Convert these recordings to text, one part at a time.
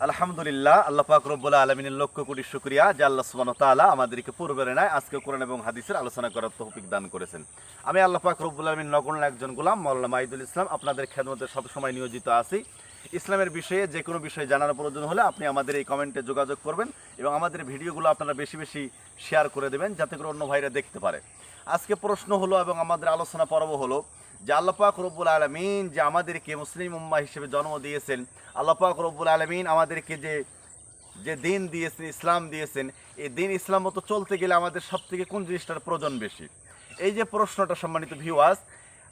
আলহামদুলিল্লাহ, আল্লাহ পাক রব্বুল আলামিনের লক্ষ কোটি শুকরিয়া যে আল্লাহ সুবহানাহু ওয়া তাআলা আমাদেরকে পূর্বের ন্যায় আজকে কোরআন এবং হাদিসের আলোচনা করার তৌফিক দান করেছেন। আমি আল্লাহ পাক রব্বুল আলামিন নগণ্য একজন গোলাম মাওলানা মাইদুল ইসলাম আপনাদের খেদমতে সবসময় নিয়োজিত আছি। ইসলামের বিষয়ে যে কোনো বিষয় জানার প্রয়োজন হলে আপনি আমাদের এই কমেন্টে যোগাযোগ করবেন এবং আমাদের ভিডিওগুলো আপনারা বেশি বেশি শেয়ার করে দেবেন যাতে করে অন্য ভাইরা দেখতে পারে। আজকে প্রশ্ন হলো এবং আমাদের আলোচনা পর্ব হলো যে আল্লাহ পাক রব্বুল আলামিন যে আমাদেরকে মুসলিম উম্মাহ হিসেবে জন্ম দিয়েছেন, আল্লাহ পাক রব্বুল আলামিন আমাদেরকে যে দিন দিয়েছেন, ইসলাম দিয়েছেন, এই দিন ইসলাম মতো চলতে গেলে আমাদের সব থেকে কোন জিনিসটার প্রয়োজন বেশি? এই যে প্রশ্নটা সম্মানিত ভিউয়ার্স,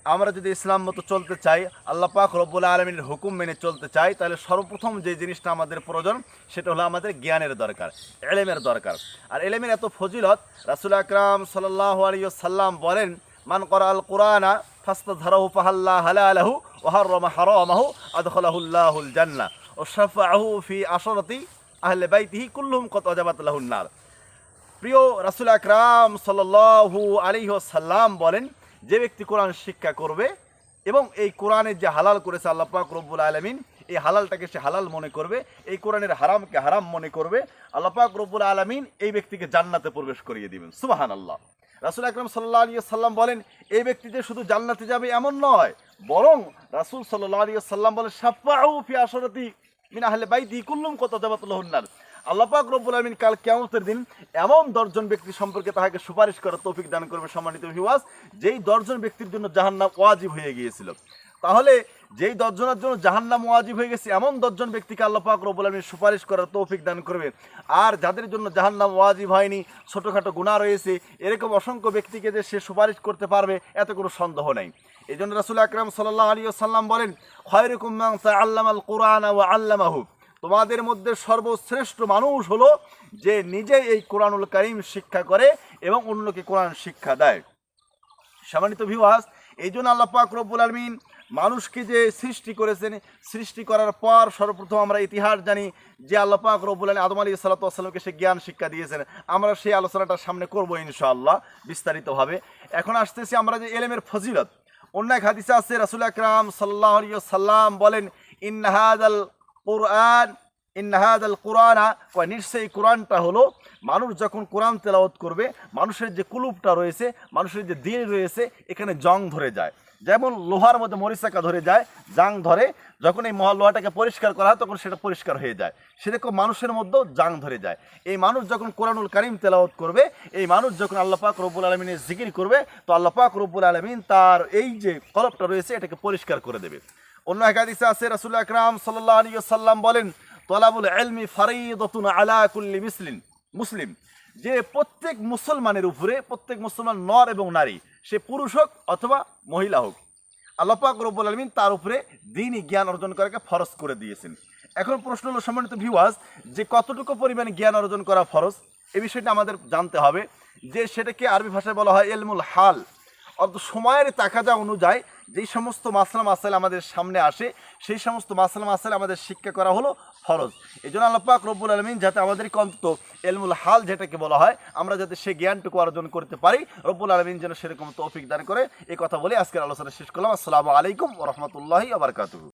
আমরা যদি ইসলাম মতো চলতে চাই, আল্লাহ পাক রব্বুল আলামিনের হুকুম মেনে চলতে চাই, তাহলে সর্বপ্রথম যে জিনিসটা আমাদের প্রয়োজন সেটা হলো আমাদের জ্ঞানের দরকার, এলেমের দরকার। আর এলেমের এত ফজিলত, রাসূল আকরাম সাল্লাল্লাহু আলাইহি ওয়াসাল্লাম বলেন, মান ক্বরাআল কুরআনা ফাস্তাযহারাহু ফাহাল্লা হালালাহু ওয়া হাররামা হারামাহু আদখালাহুল্লাহুল জান্নাহ ওয়া শাফাআহু ফি আশরাতি আহলি বাইতিহি কুল্লুহুম কদ ওয়াজাবাত লাহুন নার। প্রিয় রাসূল আকরাম সাল্লাল্লাহু আলাইহি ওয়াসাল্লাম বলেন, যে ব্যক্তি কোরআন শিক্ষা করবে এবং এই কোরআনের যে হালাল করেছে আল্লাহ পাক রব্বুল আলামিন, এই হালালটাকে সে হালাল মনে করবে, এই কোরআনের হারামকে হারাম মনে করবে, আল্লাহ পাক রব্বুল আলামিন এই ব্যক্তিকে জান্নাতে প্রবেশ করিয়ে দিবেন। সুবহানাল্লাহ। রাসূল আকরাম সাল্লাল্লাহু আলাইহি ওয়াসাল্লাম বলেন, এই ব্যক্তি যে শুধু জান্নাতে যাবে এমন নয়, বরং রাসূল সাল্লাল্লাহু আলাইহি ওয়াসাল্লাম বলেন, শাফাউ ফি আশরাতি মিন আহলি বাইতি কুল্লুম কদ ওয়াজাবাত লাহুন নার। আল্লাহ পাক রব্বুল আলামিন কাল কিয়ামতের দিন এমন 10 জন ব্যক্তি সম্পর্কে তাকে সুপারিশ করার তৌফিক দান করবে সম্মানিত ভিউয়ার্স, যেই 10 জন ব্যক্তির জন্য জাহান্নাম ওয়াজিব হয়ে গিয়েছিল। তাহলে যেই 10 জনের জন্য জাহান্নাম ওয়াজিব হয়ে গেছে এমন 10 জন ব্যক্তিকে আল্লাহ পাক রব্বুল আলামিন সুপারিশ করার তৌফিক দান করবে। আর যাদের জন্য জাহান্নাম ওয়াজিব হয়নি, ছোটোখাটো গুনাহ রয়েছে, এরকম অসংখ্য ব্যক্তিকে যে সে সুপারিশ করতে পারবে এত কোনো সন্দেহ নেই। এই জন্য রাসূল আকরাম সাল্লাল্লাহু আলাইহি ওয়াসাল্লাম বলেন, খায়রুকুম মান তাআল্লামাল কুরআনা ওয়া আল্লামাহু। তোমাদের মধ্যে সর্বশ্রেষ্ঠ মানুষ হলো যে নিজে এই কোরআনুল কারীম শিক্ষা করে এবং অন্যকে কোরআন শিক্ষা দেয়। সম্মানিত ভিউয়ার্স, এই জন্য আল্লাহ পাক রব্বুল আলামিন মানুষকে যে সৃষ্টি করেছেন, সৃষ্টি করার পর সর্বপ্রথম আমরা ইতিহাস জানি যে আল্লাহ পাক রব্বুল আলামিন আদম আলাইহিস সালাতু ওয়াস সালামকে সে জ্ঞান শিক্ষা দিয়েছেন। আমরা সেই আলোচনাটা সামনে করব ইনশাআল্লাহ বিস্তারিতভাবে। এখন আসতেছি আমরা যে ইলমের ফজিলত। অন্য এক হাদিসে আছে রাসূল আকরাম সাল্লাল্লাহু আলাইহি ওয়াসাল্লাম বলেন, ইন্না হাযাল কুরআনা, নিশ্চয়ই কোরআনটা হলো, মানুষ যখন কোরআন তেলাওয়াত করবে মানুষের যে কুলুপটা রয়েছে, মানুষের যে দিল রয়েছে, এখানে জং ধরে যায়। যেমন লোহার মধ্যে মরিচাকা ধরে যায়, জাং ধরে, যখন এই লোহাটাকে পরিষ্কার করা হয় তখন সেটা পরিষ্কার হয়ে যায়। সেরকম মানুষের মধ্যেও জাং ধরে যায়। এই মানুষ যখন কোরআনুল কারীম তেলাওয়াত করবে, এই মানুষ যখন আল্লাহ পাক রব্বুল আলামিনের জিকির করবে, তো আল্লাহ পাক রব্বুল আলামিন তার এই যে কলবটা রয়েছে এটাকে পরিষ্কার করে দেবে। অন্য এক হাদিসে আছে রাসূল আকরাম সাল্লাল্লাহু আলাইহি ওয়াসাল্লাম বলেন, তলাবুল ইলমি ফারিদাতুন আলা কুল্লি মুসলিম, যে প্রত্যেক মুসলমানের উপরে, প্রত্যেক মুসলমান নর এবং নারী, সে পুরুষ হোক অথবা মহিলা হোক, আল্লাহ পাক রব্বুল আলামিন তার উপরে দ্বীনি জ্ঞান অর্জন করাকে ফরজ করে দিয়েছেন। এখন প্রশ্ন হলো সম্মানিত ভিউয়ার্স, যে কতটুকু পরিমাণে জ্ঞান অর্জন করা ফরজ, এই বিষয়টা আমাদের জানতে হবে। যে সেটাকে আরবি ভাষায় বলা হয় ইলমুল হাল, অর্থাৎ সময়ের তাকাজা অনুযায়ী যেই সমস্ত মাসলা মাসাইল আমাদের সামনে আসে, সেই সমস্ত মাসলা মাসাইল আমাদের শিক্ষা করা হলো ফরজ। এই জন্য আল্লাহ পাক রব্বুল আলামিন যাতে আমাদেরকে অন্তত ইলমুল হাল যেটাকে বলা হয়, আমরা যাতে সেই জ্ঞানটুকু অর্জন করতে পারি, রব্বুল আলামিন যেন সেরকম তৌফিক দান করে, এই কথা বলে আজকের আলোচনা শেষ করলাম। আসসালামু আলাইকুম ওয়া রাহমাতুল্লাহি ওয়া বারাকাতুহু।